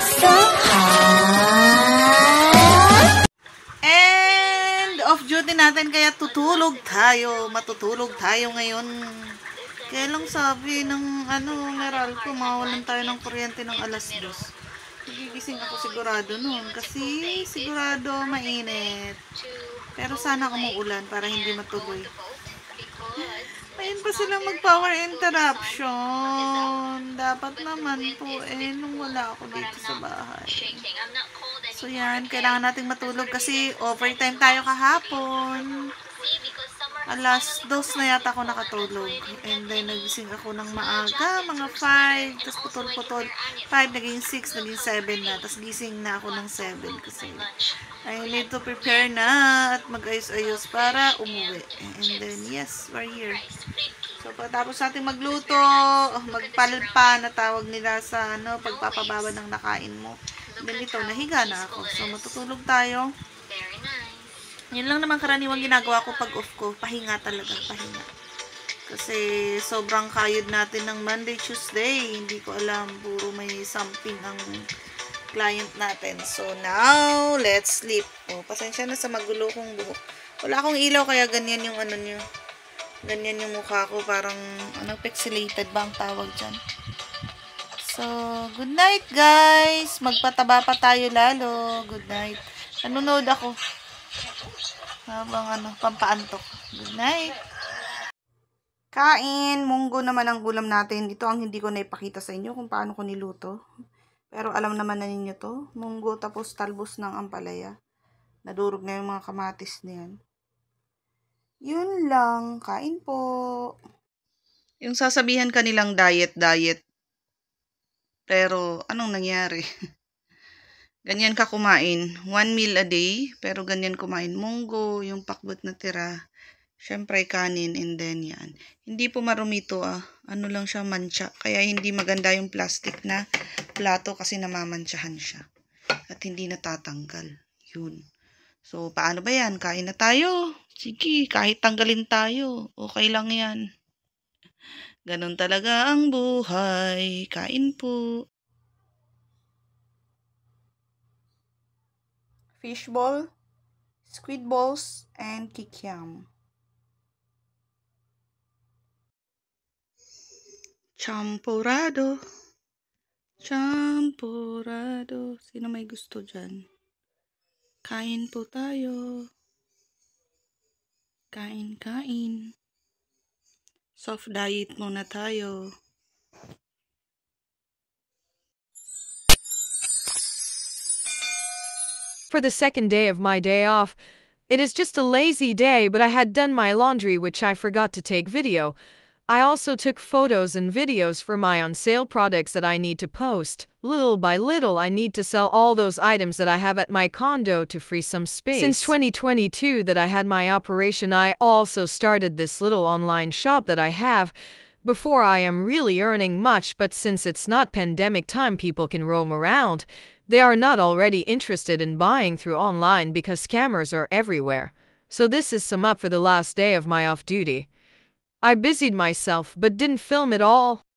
So hot! And off duty natin kaya tutulog tayo. Matutulog tayo ngayon. Kaya lang sabi ng Meral ko, mawalan tayo ng kuryente ng alas 2. Gigising ako sigurado noon kasi sigurado mainit. Pero sana umuulan para hindi matuloy. Ayun pa silang mag-power interruption. Dapat naman po nung wala ako dito sa bahay. So yan, kailangan nating matulog kasi overtime tayo kahapon. Alas 2 na yata ako nakatulog. And then, nagising ako ng maaga, mga 5. Tapos putol-putol. 5, naging 6, naging 7 na. Tapos gising na ako ng 7 kasi I need to prepare na at mag-ayos-ayos para umuwi. And then, yes, we're here. So, pagkatapos natin magluto, magpalpa na tawag nila sa pagpapababa ng nakain mo. And then, ito, nahiga na ako. So, matutulog tayo. Yun lang naman karaniwang ginagawa ko pag off ko. Pahinga talaga, pahinga. Kasi sobrang kayod natin ng Monday, Tuesday. Hindi ko alam, puro may something ang client natin. So now, let's sleep. Pasensya na sa magulo kong buhok. Wala akong ilaw kaya ganyan yung nyo. Ganyan yung mukha ko. Parang, pixelated ba ang tawag dyan? So, good night guys. Magpataba pa tayo lalo. Good night. Nanonood ako. Habang pampaantok. Good night. Kain. Munggo naman ang ulam natin. Ito ang hindi ko naipakita sa inyo kung paano ko niluto. Pero alam naman na ninyo to. Munggo tapos talbos ng ampalaya. Nadurog na yung mga kamatis niyan. Yun lang. Kain po. Yung sasabihan kanilang diet. Pero anong nangyari? Ganyan ka kumain. 1 meal a day, pero ganyan kumain. Munggo, yung pakbot na tira. Siyempre, kanin, and then yan. Hindi po marumi to Ano lang siya, mancha. Kaya hindi maganda yung plastic na plato kasi namamantsahan siya. At hindi natatanggal. Yun. So, paano ba yan? Kain na tayo. Sige, kahit tanggalin tayo. Okay lang yan. Ganun talaga ang buhay. Kain po. Fishball, squid balls, and kikiam. Champurrado. Sino may gusto dyan? Kain po tayo. Kain. Soft diet muna tayo. For the second day of my day off. It is just a lazy day, but I had done my laundry, which I forgot to take video. I also took photos and videos for my on sale products that I need to post. Little by little, I need to sell all those items that I have at my condo to free some space. Since 2022 that I had my operation, I also started this little online shop that I have. Before, I am really earning much, but since it's not pandemic time, people can roam around. They are not already interested in buying through online because scammers are everywhere. So this is sum up for the last day of my off duty. I busied myself but didn't film it all.